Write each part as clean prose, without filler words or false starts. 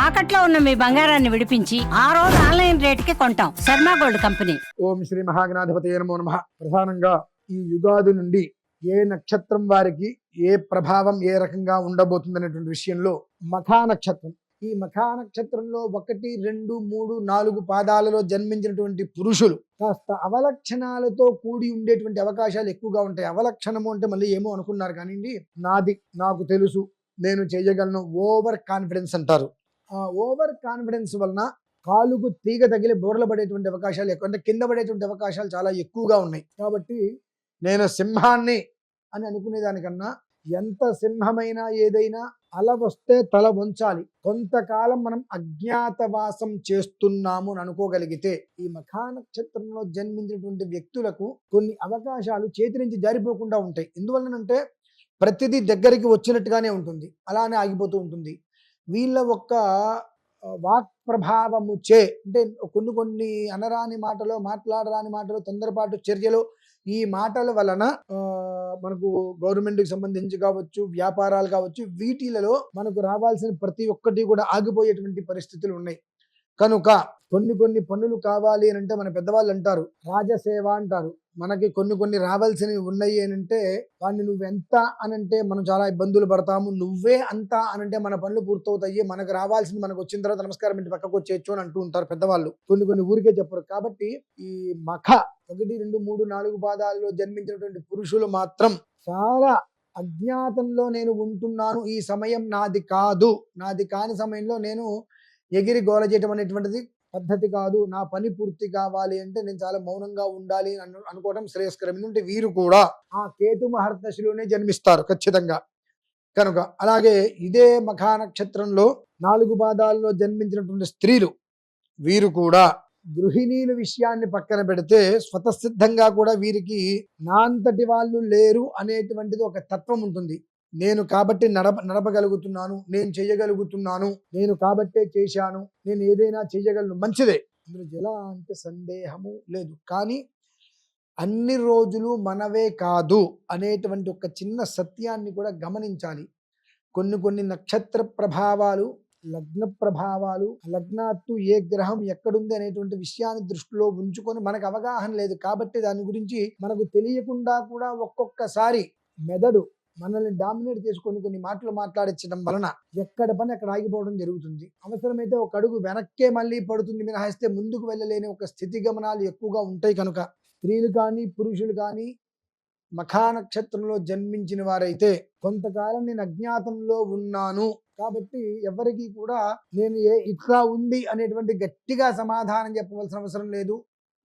తాకట్లో ఉన్న మీ బంగారాన్ని విడిపించి ఆ రోజు ఆన్లైన్ రేటుకి కొంటాం. Sharma gold company. ఓం శ్రీ మహాగణాధిపతయే నమో నమః. ప్రధానంగా ఈ యుగాది నుండి ఏ నక్షత్రం వారికి ఏ ప్రభావం ఏ రకంగా ఉండబోతుంది అనేటువంటి విషయంలో మఖా నక్షత్రం, ఈ మఖా నక్షత్రంలో 1, 2, 3, 4 పాదాలలో జన్మించినటువంటి పురుషులు కాస్త అవలక్షణాలతో కూడి ఉండేటువంటి అవకాశాలు ఎక్కువగా ఉంటాయి. అవలక్షణము అంటే మళ్ళీ ఏమో అనుకున్నారు కానివ్వండి, నాది నాకు తెలుసు, నేను చేయగలను, ఓవర్ కాన్ఫిడెన్స్ అంటారు. ఆ ఓవర్ కాన్ఫిడెన్స్ వలన కాలుకు తీగ తగిలి బోర్లు పడేటువంటి అవకాశాలు ఎక్కువ, అంటే కింద పడేటువంటి అవకాశాలు చాలా ఎక్కువగా ఉన్నాయి. కాబట్టి నేను సింహాన్ని అని అనుకునేదానికన్నా ఎంత సింహమైనా ఏదైనా అల వస్తే తల వంచాలి. కొంతకాలం మనం అజ్ఞాతవాసం చేస్తున్నాము అని అనుకోగలిగితే ఈ మఖా నక్షత్రంలో జన్మించినటువంటి వ్యక్తులకు కొన్ని అవకాశాలు చేతి నుంచి జారిపోకుండా ఉంటాయి. ఎందువలనంటే ప్రతిదీ దగ్గరికి వచ్చినట్టుగానే ఉంటుంది, అలానే ఆగిపోతూ ఉంటుంది. వీళ్ళ ఒక్క వాక్ ప్రభావము చే, అంటే కొన్ని అనరాని మాటలు, మాట్లాడరాని మాటలు, తొందరపాటు చర్యలు, ఈ మాటల వలన మనకు గవర్నమెంట్కి సంబంధించి కావచ్చు, వ్యాపారాలు కావచ్చు, వీటిలలో మనకు రావాల్సిన ప్రతి ఒక్కటి కూడా ఆగిపోయేటువంటి పరిస్థితులు ఉన్నాయి. కనుక కొన్ని పనులు కావాలి అని అంటే మన పెద్దవాళ్ళు అంటారు రాజసేవ అంటారు. మనకి కొన్ని రావాల్సినవి ఉన్నాయి అని అంటే వాడిని నువ్వెంత అనంటే మనం చాలా ఇబ్బందులు పడతాము, నువ్వే అంత అనంటే మన పనులు పూర్తవుతాయి, మనకు రావాల్సింది మనకు వచ్చిన తర్వాత నమస్కారం ఇంటి పక్కకు వచ్చేయచ్చు అని అంటూ ఉంటారు పెద్దవాళ్ళు. కొన్ని ఊరికే చెప్పరు. కాబట్టి ఈ మఖ 1, 2, 3, 4 పాదాల్లో జన్మించినటువంటి పురుషులు మాత్రం చాలా అజ్ఞాతంలో నేను ఉంటున్నాను, ఈ సమయం నాది కాదు, నాది కాని సమయంలో నేను ఎగిరి గోల చేయటం అనేటువంటిది పద్ధతి కాదు, నా పని పూర్తి కావాలి అంటే నేను చాలా మౌనంగా ఉండాలి అనుకోవడం శ్రేయస్కరం. ఎందుకంటే వీరు కూడా ఆ కేతు మహర్దశలోనే జన్మిస్తారు ఖచ్చితంగా. కనుక అలాగే ఇదే మఖా నక్షత్రంలో 4 పాదాల్లో జన్మించినటువంటి స్త్రీలు, వీరు కూడా గృహిణీల విషయాన్ని పక్కన పెడితే స్వతసిద్ధంగా కూడా వీరికి నా అంతటి వాళ్ళు లేరు అనేటువంటిది ఒక తత్వం ఉంటుంది. నేను కాబట్టి నడపగలుగుతున్నాను, నేను చేయగలుగుతున్నాను, నేను కాబట్టే చేశాను, నేను ఏదైనా చేయగలను, మంచిదే, అందులో ఎలాంటి సందేహము లేదు. కానీ అన్ని రోజులు మనవే కాదు అనేటువంటి ఒక చిన్న సత్యాన్ని కూడా గమనించాలి. కొన్ని నక్షత్ర ప్రభావాలు, లగ్న ప్రభావాలు, లగ్నాత్తు ఏ గ్రహం ఎక్కడుంది అనేటువంటి విషయాన్ని దృష్టిలో ఉంచుకొని మనకు అవగాహన లేదు కాబట్టి దాని గురించి మనకు తెలియకుండా కూడా ఒక్కొక్కసారి మెదడు మనల్ని డామినేట్ చేసుకొని కొన్ని మాటలు మాట్లాడించడం వలన ఎక్కడ పని అక్కడ ఆగిపోవడం జరుగుతుంది. అవసరమైతే ఒక అడుగు వెనక్కే మళ్ళీ పడుతుంది మినహాయిస్తే ముందుకు వెళ్ళలేని ఒక స్థితి గమనాలు ఎక్కువగా ఉంటాయి. కనుక స్త్రీలు కానీ పురుషులు కానీ మఖా నక్షత్రంలో జన్మించిన వారైతే కొంతకాలం నేను అజ్ఞాతంలో ఉన్నాను కాబట్టి ఎవరికి కూడా నేను ఇట్లా ఉంది అనేటువంటి గట్టిగా సమాధానం చెప్పవలసిన అవసరం లేదు.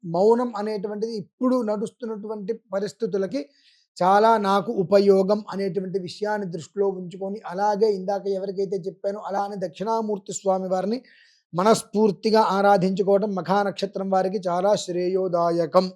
మౌనం అనేటువంటిది ఇప్పుడు నడుస్తున్నటువంటి పరిస్థితులకి చాలా నాకు ఉపయోగం అనేటువంటి విషయాన్ని దృష్టిలో ఉంచుకొని, అలాగే ఇందాక ఎవరికైతే చెప్పానో అలానే దక్షిణామూర్తి స్వామి వారిని మనస్ఫూర్తిగా ఆరాధించుకోవడం మఖా నక్షత్రం వారికి చాలా శ్రేయోదాయకం.